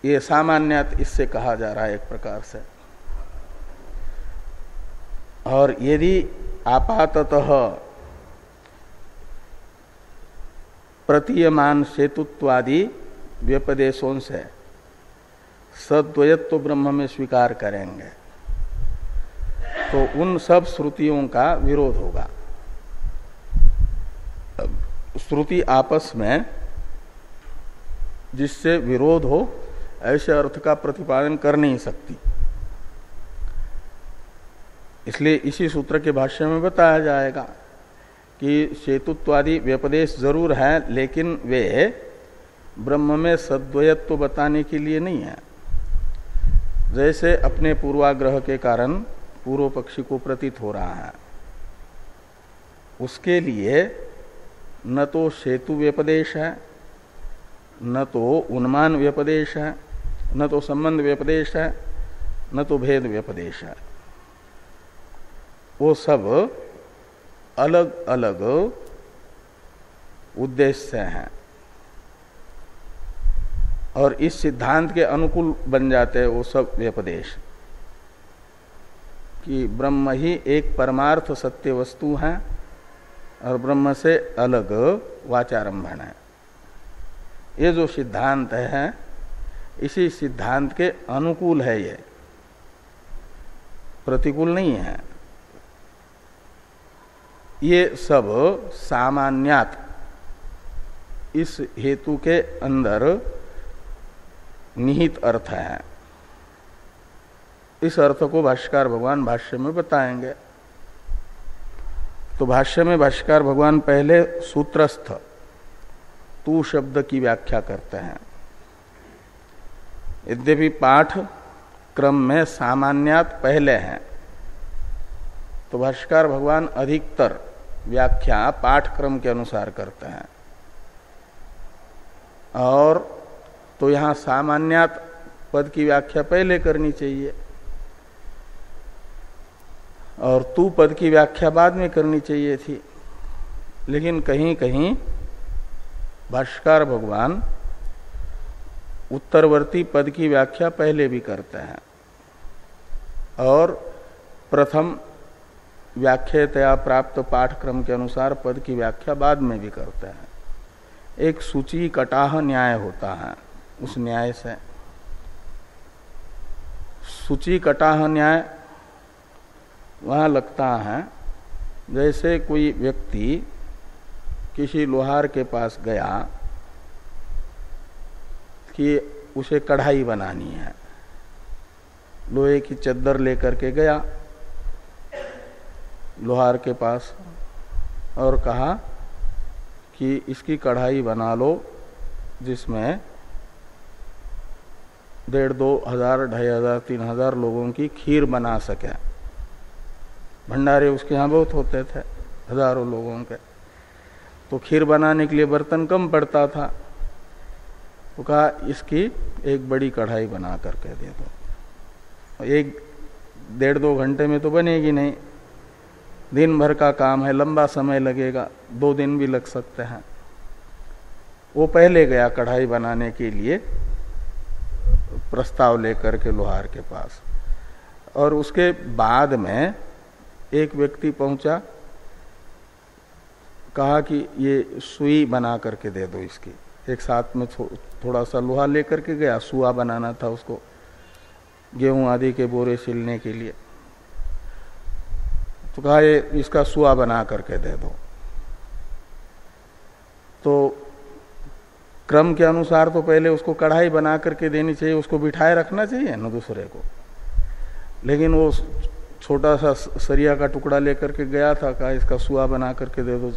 ये सामान्यत इससे कहा जा रहा है एक प्रकार से। और यदि आपाततः प्रतीयमान सेतुत्वादि व्यपदेशों से सद्वयत्व ब्रह्म में स्वीकार करेंगे तो उन सब श्रुतियों का विरोध होगा। श्रुति आपस में जिससे विरोध हो ऐसे अर्थ का प्रतिपादन कर नहीं सकती। इसलिए इसी सूत्र के भाष्य में बताया जाएगा कि सेतुत्वादि व्यपदेश जरूर है, लेकिन वे ब्रह्म में सद्वयत्व बताने के लिए नहीं है। जैसे अपने पूर्वाग्रह के कारण पूर्व पक्षी को प्रतीत हो रहा है, उसके लिए न तो सेतु व्यपदेश है, न तो उन्मान व्यपदेश है, न तो संबंध व्यपदेश है, न तो भेद व्यपदेश है। वो सब अलग अलग उद्देश्य हैं और इस सिद्धांत के अनुकूल बन जाते हैं वो सब व्यपदेश कि ब्रह्म ही एक परमार्थ सत्य वस्तु है और ब्रह्म से अलग वाचारंभण है। ये जो सिद्धांत है इसी सिद्धांत के अनुकूल है, ये प्रतिकूल नहीं है। ये सब सामान्यात इस हेतु के अंदर निहित अर्थ है। इस अर्थ को भाष्यकार भगवान भाष्य में बताएंगे। तो भाष्य में भाष्यकार भगवान पहले सूत्रस्थ तू शब्द की व्याख्या करते हैं। यद्यपि पाठ क्रम में सामान्यात पहले हैं, तो भाष्यकार भगवान अधिकतर व्याख्या पाठ क्रम के अनुसार करते हैं। और तो यहां सामान्यात पद की व्याख्या पहले करनी चाहिए और तू पद की व्याख्या बाद में करनी चाहिए थी। लेकिन कहीं कहीं भाष्यकार भगवान उत्तरवर्ती पद की व्याख्या पहले भी करते हैं और प्रथम व्याख्यातया प्राप्त पाठक्रम के अनुसार पद की व्याख्या बाद में भी करते हैं। एक सूची कटाह न्याय होता है, उस न्याय से सूची कटाह न्याय वहां लगता है जैसे कोई व्यक्ति किसी लोहार के पास गया कि उसे कढ़ाई बनानी है, लोहे की चद्दर लेकर के गया लोहार के पास और कहा कि इसकी कढ़ाई बना लो जिसमें 1,500, 2,000, 2,500, 3,000 लोगों की खीर बना सके। भंडारे उसके यहाँ बहुत होते थे, हजारों लोगों के, तो खीर बनाने के लिए बर्तन कम पड़ता था। तो कहा इसकी एक बड़ी कढ़ाई बना करके दे दो। 1-1.5-2 घंटे में तो बनेगी नहीं, दिन भर का काम है, लंबा समय लगेगा, 2 दिन भी लग सकते हैं। वो पहले गया कढ़ाई बनाने के लिए प्रस्ताव लेकर के लोहार के पास, और उसके बाद में एक व्यक्ति पहुंचा, कहा कि ये सुई बना करके दे दो इसकी। एक साथ में थोड़ा सा लोहा लेकर के गया, सुआ बनाना था उसको गेहूं आदि के बोरे सिलने के लिए। तो कहा ये इसका सुआ बना करके दे दो। तो क्रम के अनुसार तो पहले उसको कढ़ाई बना करके देनी चाहिए, उसको बिठाए रखना चाहिए न दूसरे को। लेकिन वो छोटा सा सरिया का टुकड़ा लेकर के गया था, कहा इसका सुआ बना करके दे दो।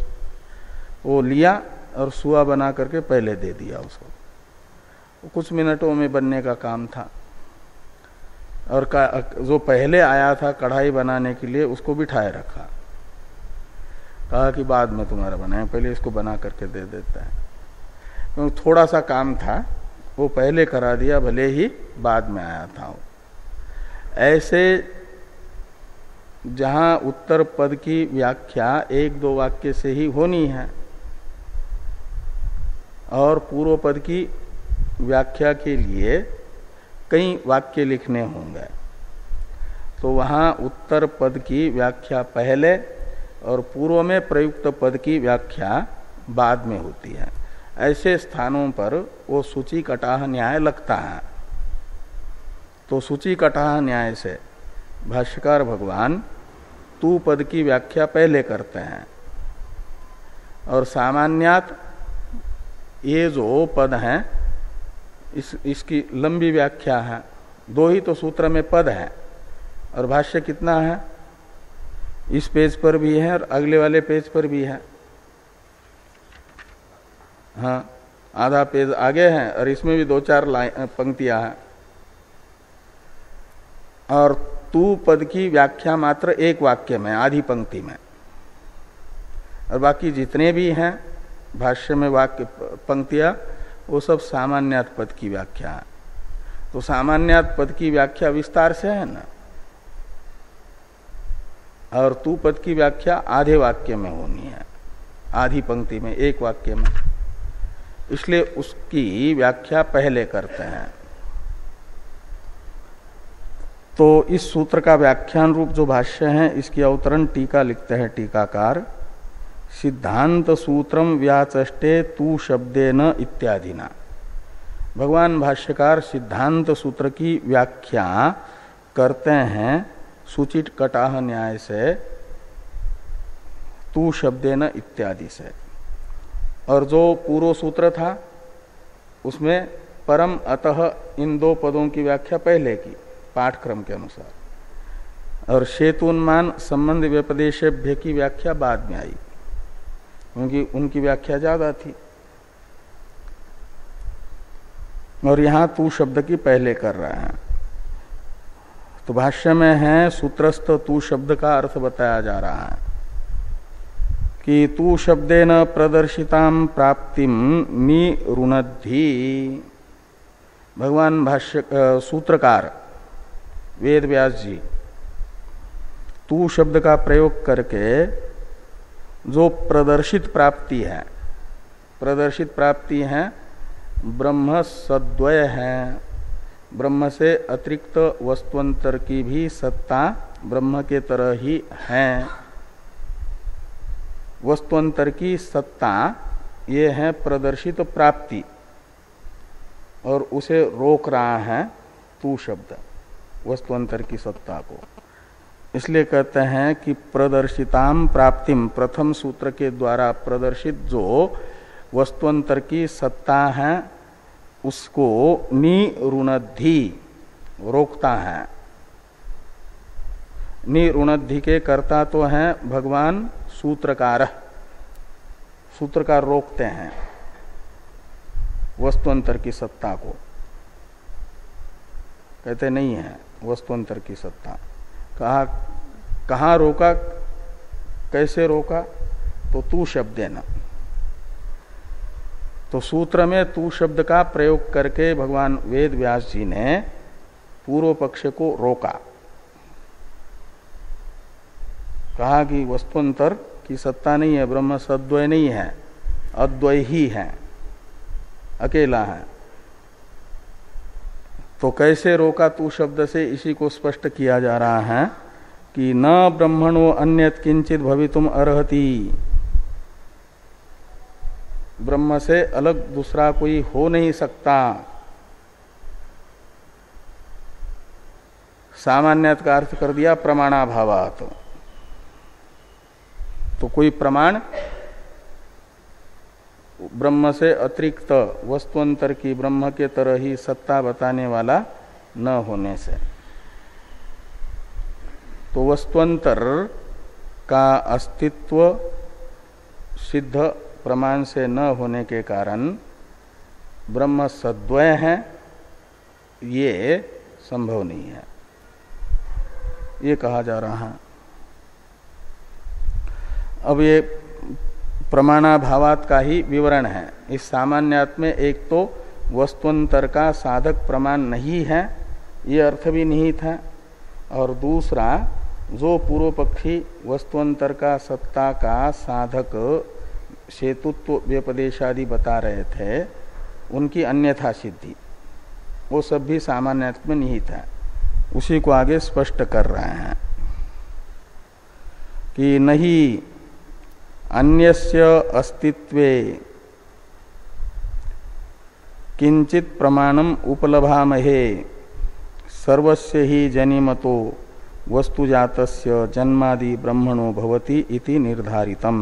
वो लिया और सुआ बना करके पहले दे दिया उसको। कुछ मिनटों में बनने का काम था। और जो पहले आया था कढ़ाई बनाने के लिए उसको बिठाए रखा, कहा कि बाद में तुम्हारा बनाए, पहले इसको बना करके दे देता है। क्योंकि थोड़ा सा काम था वो पहले करा दिया, भले ही बाद में आया था वो। ऐसे जहां उत्तर पद की व्याख्या 1-2 वाक्य से ही होनी है और पूर्व पद की व्याख्या के लिए कई वाक्य लिखने होंगे, तो वहां उत्तर पद की व्याख्या पहले और पूर्व में प्रयुक्त पद की व्याख्या बाद में होती है। ऐसे स्थानों पर वो सूची कटाह न्याय लगता है। तो सूची कटाह न्याय से भाष्यकार भगवान तू पद की व्याख्या पहले करते हैं, और सामान्यात ये जो पद हैं इसकी लंबी व्याख्या है। दो ही तो सूत्र में पद है, और भाष्य कितना है, इस पेज पर भी है और अगले वाले पेज पर भी है। हाँ, आधा पेज आगे है और इसमें भी 2-4 पंक्तियां हैं। और तू पद की व्याख्या मात्र एक वाक्य में, आधी पंक्ति में, और बाकी जितने भी हैं भाष्य में वाक्य पंक्तियां, वो सब सामान्यात पद की व्याख्या है। तो सामान्यात पद की व्याख्या विस्तार से है ना, और तू पद की व्याख्या आधे वाक्य में होनी है, आधी पंक्ति में, एक वाक्य में, इसलिए उसकी व्याख्या पहले करते हैं। तो इस सूत्र का व्याख्यान रूप जो भाष्य है, इसकी अवतरण टीका लिखते हैं टीकाकार, सिद्धांत सूत्रम व्याचष्टे तू शब्देन इत्यादिना। भगवान भाष्यकार सिद्धांत सूत्र की व्याख्या करते हैं सूचित कटाह न्याय से, तू शब्देन इत्यादि से। और जो पूर्व सूत्र था उसमें परम अतः इन दो पदों की व्याख्या पहले की पाठक्रम के अनुसार, और शेतुन्मान संबंध व्यपदेशभ्य की व्याख्या बाद में आई, क्योंकि उनकी व्याख्या ज्यादा थी। और यहां तू शब्द की पहले कर रहे हैं। तो भाष्य में है सूत्रस्थ तू शब्द का अर्थ बताया जा रहा है कि तू शब्देन प्रदर्शिताम प्राप्तिम निरुणद्धि। भगवान भाष्य सूत्रकार वेद व्यास जी तू शब्द का प्रयोग करके जो प्रदर्शित प्राप्ति है, प्रदर्शित प्राप्ति है ब्रह्म सद्वय है, ब्रह्म से अतिरिक्त वस्तुअंतर की भी सत्ता ब्रह्म के तरह ही है। वस्तुअंतर की सत्ता ये है प्रदर्शित प्राप्ति, और उसे रोक रहा है तू शब्द, वस्तुअंतर की सत्ता को। इसलिए कहते हैं कि प्रदर्शिताम प्राप्तिम, प्रथम सूत्र के द्वारा प्रदर्शित जो वस्तुअंतर की सत्ता है उसको निरुणद्धि, रोकता है। निरुणद्धि के कर्ता तो हैं भगवान सूत्रकार, सूत्रकार रोकते हैं वस्तुअंतर की सत्ता को, कहते नहीं है वस्तुअंतर की सत्ता। कहाँ रोका, कैसे रोका, तो तू शब्द न, तो सूत्र में तू शब्द का प्रयोग करके भगवान वेद व्यास जी ने पूर्व पक्ष को रोका। कहा कि वस्तुअंतर की सत्ता नहीं है, ब्रह्म सद्वय नहीं है, अद्वय ही है, अकेला है। तो कैसे रोका तू शब्द से, इसी को स्पष्ट किया जा रहा है कि न ब्रह्मणो अन्यत किंचित भवितुम अर्हति, ब्रह्म से अलग दूसरा कोई हो नहीं सकता। सामान्यत का अर्थ कर दिया प्रमाणाभावात, तो कोई प्रमाण ब्रह्म से अतिरिक्त वस्तुअंतर की ब्रह्म के तरह ही सत्ता बताने वाला न होने से, तो वस्तुअंतर का अस्तित्व सिद्ध प्रमाण से न होने के कारण ब्रह्म सद्वय है, ये संभव नहीं है, ये कहा जा रहा है। अब ये प्रमाणाभावात का ही विवरण है। इस सामान्यात में एक तो वस्तुअंतर का साधक प्रमाण नहीं है, ये अर्थ भी निहित है, और दूसरा जो पूर्व पक्षी वस्तुअंतर का सत्ता का साधक हेतुत्व व्यपदेशादि बता रहे थे, उनकी अन्यथा सिद्धि, वो सब भी सामान्यात में निहित है। उसी को आगे स्पष्ट कर रहे हैं कि नहीं अन्यस्य अस्तित्वे किंचित प्रमाणम उपलभामहे सर्वस्य ही जनिमतो वस्तुजातस्य जन्मादि ब्रह्मणो भवति इति निर्धारितम।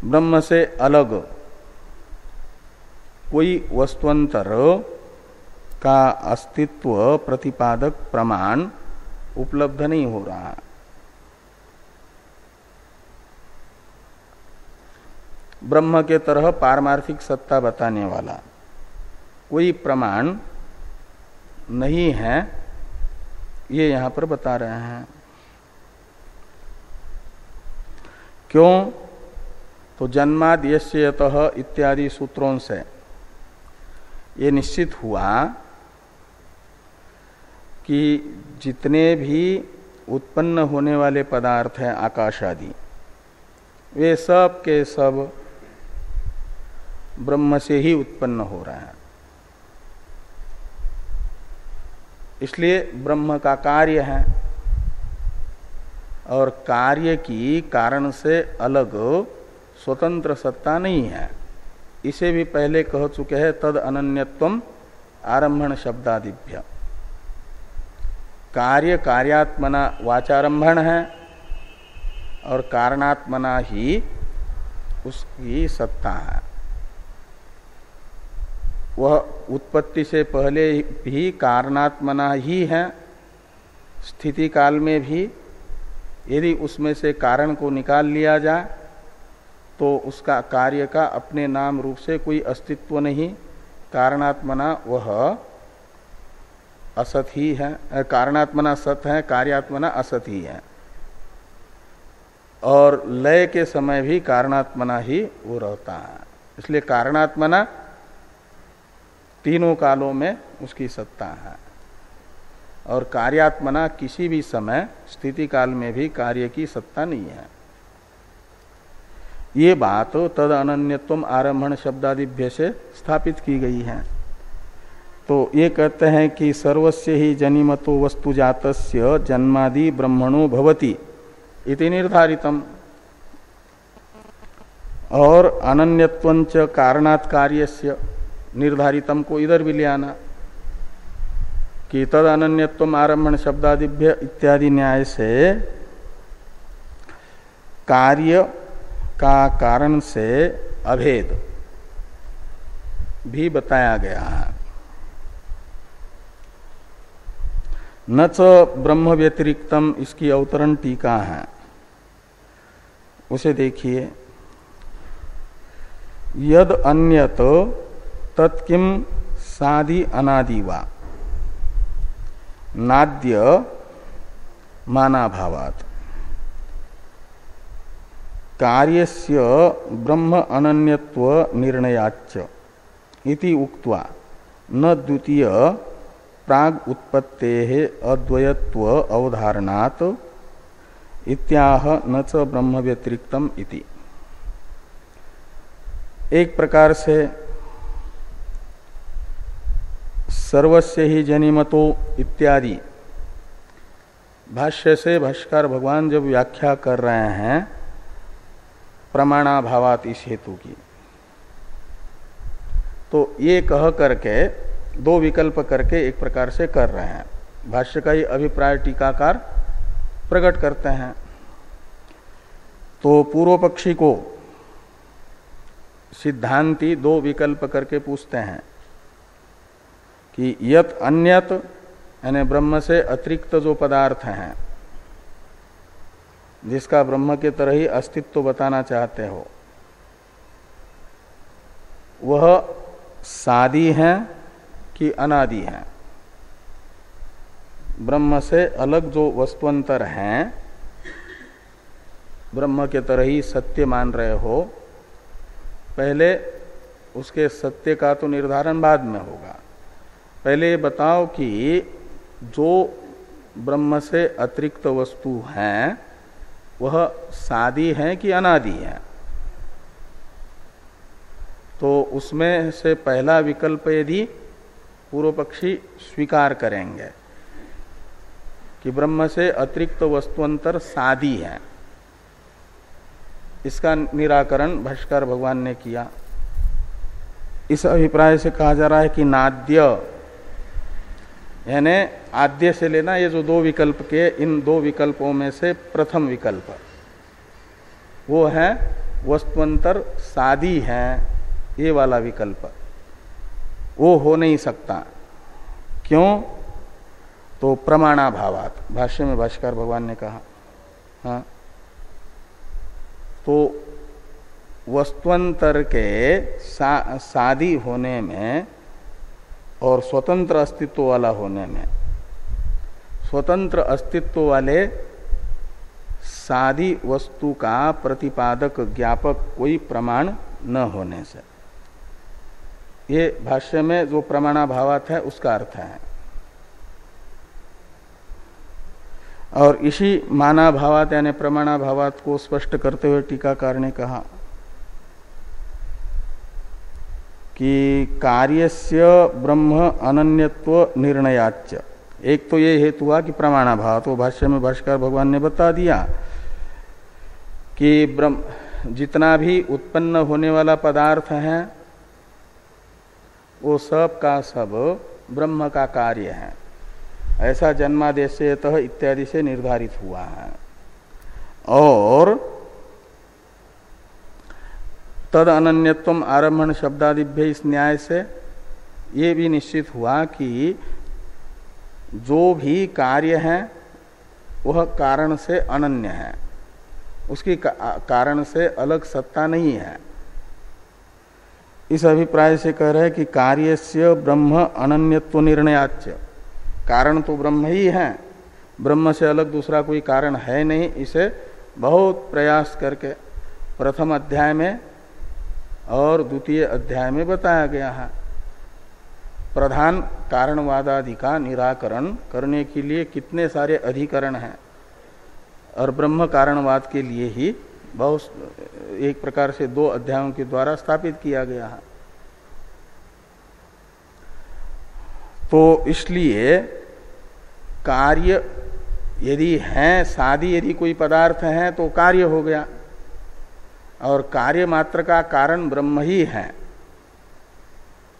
ब्रह्म से अलग कोई वस्तुअंतर का अस्तित्व प्रतिपादक प्रमाण उपलब्ध नहीं हो रहा। ब्रह्म के तरह पारमार्थिक सत्ता बताने वाला कोई प्रमाण नहीं है, ये यहां पर बता रहे हैं। क्यों? तो जन्माद यस्य यतः इत्यादि सूत्रों से ये निश्चित हुआ कि जितने भी उत्पन्न होने वाले पदार्थ हैं आकाश आदि, वे सब के सब ब्रह्म से ही उत्पन्न हो रहे हैं। इसलिए ब्रह्म का कार्य है और कार्य की कारण से अलग स्वतंत्र सत्ता नहीं है। इसे भी पहले कह चुके हैं, तद अनन्यत्वम आरंभण शब्दादिभ्य। कार्य कार्यात्मना वाचारंभण है और कारणात्मना ही उसकी सत्ता है। वह उत्पत्ति से पहले भी कारणात्मना ही है, स्थिति काल में भी। यदि उसमें से कारण को निकाल लिया जाए तो उसका कार्य का अपने नाम रूप से कोई अस्तित्व नहीं। कारणात्मना वह असत ही है, कारणात्मना सत है, कार्यात्मना असत ही है। और लय के समय भी कारणात्मना ही वो रहता है। इसलिए कारणात्मना तीनों कालों में उसकी सत्ता है और कार्यात्मना किसी भी समय स्थिति काल में भी कार्य की सत्ता नहीं है। ये बात तद अनन्यत्वम आरंभण शब्दादिभ्य से स्थापित की गई है। तो ये कहते हैं कि सर्वस्य ही जनिमतो वस्तुजातस्य जन्मादि ब्रह्मणो भवति इति निर्धारितम। और अनन्यत्वंच कारणात् कार्यस्य निर्धारितम को इधर भी ले आना कि तद अनन्यत्वम आरंभण शब्दादिभ्य इत्यादि न्याय से कार्य का कारण से अभेद भी बताया गया है। न च ब्रह्म व्यतिरिक्तम, इसकी अवतरण टीका है, उसे देखिए। यद अन्यत तत्किम सादि अनादि वा नाद्य मानाभावात् कार्यस्य ब्रह्म अनन्यत्व निर्णयाच्च इति उक्त्वा न द्वितीय प्राग उत्पत्तेः अद्वयत्व अवधारणात् इत्याह न च ब्रह्म व्यतिरिक्तम इति। एक प्रकार से सर्वस्य ही जनिमतो इत्यादि भाष्य से भाष्यकार भगवान जब व्याख्या कर रहे हैं प्रमाणाभावात इस हेतु की, तो ये कह करके दो विकल्प करके एक प्रकार से कर रहे हैं। भाष्य का ही अभिप्राय टीकाकार प्रकट करते हैं। तो पूर्व पक्षी को सिद्धांती दो विकल्प करके पूछते हैं कि यत अन्यत यानी ब्रह्म से अतिरिक्त जो पदार्थ हैं, जिसका ब्रह्म के तरह ही अस्तित्व बताना चाहते हो, वह सादी है कि अनादि है? ब्रह्म से अलग जो वस्तुअंतर हैं, ब्रह्म के तरह ही सत्य मान रहे हो, पहले उसके सत्य का तो निर्धारण बाद में होगा। पहले बताओ कि जो ब्रह्म से अतिरिक्त वस्तु हैं वह सादी है कि अनादि है? तो उसमें से पहला विकल्प यदि पूर्व पक्षी स्वीकार करेंगे कि ब्रह्म से अतिरिक्त वस्तुअंतर सादी है, इसका निराकरण भाष्यकार भगवान ने किया। इस अभिप्राय से कहा जा रहा है कि नाद्य यानी आद्य से लेना, ये जो दो विकल्प के, इन दो विकल्पों में से प्रथम विकल्प वो है वस्तुअंतर सादी है, ये वाला विकल्प वो हो नहीं सकता। क्यों? तो प्रमाणाभावात, भाष्य में भाष्यकार भगवान ने कहा। हाँ, तो वस्तुअंतर के सादी होने में और स्वतंत्र अस्तित्व वाला होने में, स्वतंत्र अस्तित्व वाले सादी वस्तु का प्रतिपादक ज्ञापक कोई प्रमाण न होने से, ये भाष्य में जो प्रमाणाभावात है उसका अर्थ है। और इसी मानाभावात यानी प्रमाणाभावात को स्पष्ट करते हुए टीकाकार ने कहा कि कार्यस्य ब्रह्म अनन्यत्व निर्णयाच्च, एक तो ये हेतु हुआ कि प्रमाणाभाव, तो भाष्य में भाष्यकार भगवान ने बता दिया कि ब्रह्म जितना भी उत्पन्न होने वाला पदार्थ है वो सब का सब ब्रह्म का कार्य है, ऐसा जन्मादेशयतः इत्यादि से निर्धारित हुआ है। और तद अनन्यत्वम आरम्भण शब्दादिभ्य, इस न्याय से ये भी निश्चित हुआ कि जो भी कार्य है वह कारण से अनन्य है, उसकी कारण से अलग सत्ता नहीं है। इस अभिप्राय से कह रहे कि कार्यस्य ब्रह्म अनन्यत्व निर्णयाच्च, कारण तो ब्रह्म ही है, ब्रह्म से अलग दूसरा कोई कारण है नहीं। इसे बहुत प्रयास करके प्रथम अध्याय में और द्वितीय अध्याय में बताया गया है। प्रधान कारणवादादि का निराकरण करने के लिए कितने सारे अधिकरण हैं, और ब्रह्म कारणवाद के लिए ही बहुत एक प्रकार से दो अध्यायों के द्वारा स्थापित किया गया है। तो इसलिए कार्य यदि है, सादी यदि कोई पदार्थ है तो कार्य हो गया, और कार्य मात्र का कारण ब्रह्म ही है,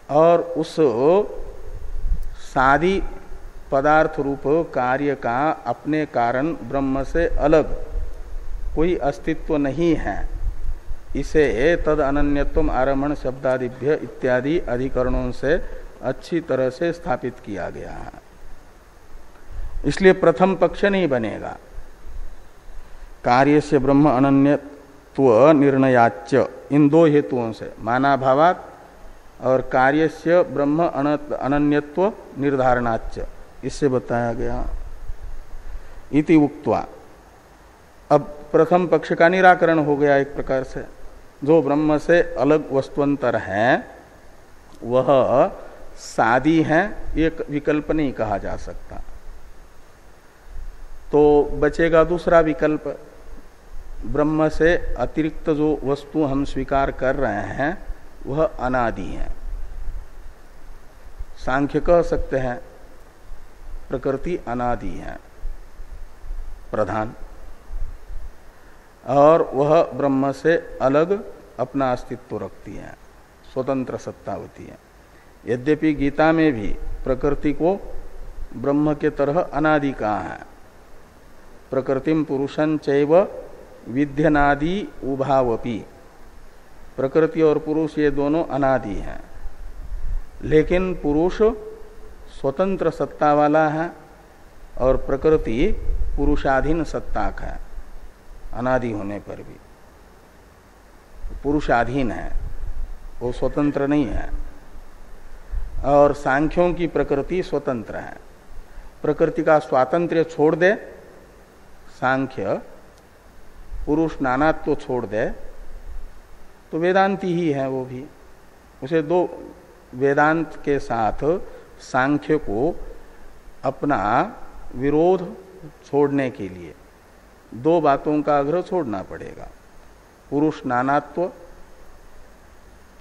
और उस सादी पदार्थ रूप कार्य का अपने कारण ब्रह्म से अलग कोई अस्तित्व नहीं है। इसे तद अनन्यत्वम आरम्भण शब्दादिभ्य इत्यादि अधिकरणों से अच्छी तरह से स्थापित किया गया है। इसलिए प्रथम पक्ष नहीं बनेगा। कार्य से ब्रह्म अनन्यत्व निर्णयाच्च, इन दो हेतुओं से, मानाभावात और कार्य से ब्रह्म अनन्यत्व निर्धारणाच्च, इससे बताया गया। इति उक्त्वा, अब प्रथम पक्ष का निराकरण हो गया एक प्रकार से। जो ब्रह्म से अलग वस्तुअंतर है वह सादी है, ये विकल्प नहीं कहा जा सकता। तो बचेगा दूसरा विकल्प, ब्रह्म से अतिरिक्त जो वस्तु हम स्वीकार कर रहे हैं वह अनादि है। सांख्य कह सकते हैं प्रकृति अनादि है, प्रधान, और वह ब्रह्म से अलग अपना अस्तित्व रखती है, स्वतंत्र सत्ता होती है। यद्यपि गीता में भी प्रकृति को ब्रह्म के तरह अनादि कहा है। प्रकृतिम पुरुषं चैव विध्यनादि उभावपि, प्रकृति और पुरुष ये दोनों अनादि हैं, लेकिन पुरुष स्वतंत्र सत्ता वाला है और प्रकृति पुरुषाधीन सत्ताक है। अनादि होने पर भी पुरुषाधीन है, वो स्वतंत्र नहीं है। और सांख्यों की प्रकृति स्वतंत्र है। प्रकृति का स्वातंत्र्य छोड़ दे सांख्य, पुरुष नानात्व छोड़ दे, तो वेदांती ही है वो भी। उसे दो वेदांत के साथ सांख्य को अपना विरोध छोड़ने के लिए दो बातों का आग्रह छोड़ना पड़ेगा, पुरुष नानात्व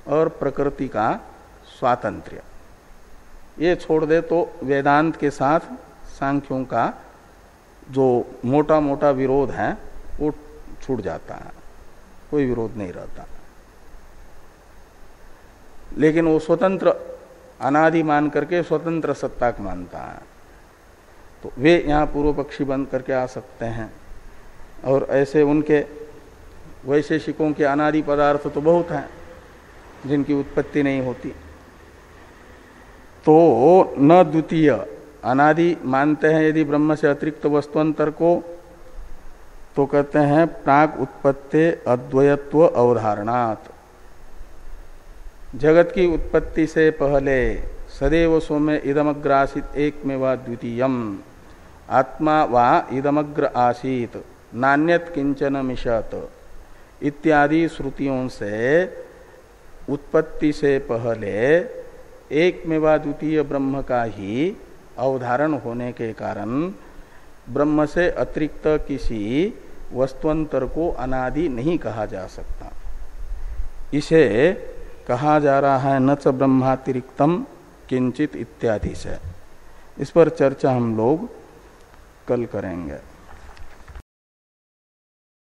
और प्रकृति का स्वातंत्र्य। ये छोड़ दे तो वेदांत के साथ सांख्यों का जो मोटा मोटा विरोध है वो छूट जाता है, कोई विरोध नहीं रहता। लेकिन वो स्वतंत्र अनादि मान करके स्वतंत्र सत्ता मानता है। तो वे यहाँ पूर्व पक्षी बन करके आ सकते हैं। और ऐसे उनके वैशेषिकों के अनादि पदार्थ तो बहुत हैं जिनकी उत्पत्ति नहीं होती। तो न द्वितीय अनादि मानते हैं यदि ब्रह्म से अतिरिक्त वस्तुअंतर को, तो कहते हैं प्राक उत्पत्ति अद्वयत्व अवधारणात्। जगत की उत्पत्ति से पहले सदैव सौम्य इदमग्रासित एकमेवा द्वितीयम आत्मा वा इदमग्र आसीत नान्यत किंचन मिशत इत्यादि श्रुतियों से उत्पत्ति से पहले एकमेवा द्वितीय ब्रह्म का ही अवधारण होने के कारण ब्रह्म से अतिरिक्त किसी वस्तुअंतर को अनादि नहीं कहा जा सकता। इसे कहा जा रहा है न च ब्रह्मातिरिक्तम किंचित इत्यादि से। इस पर चर्चा हम लोग कल करेंगे।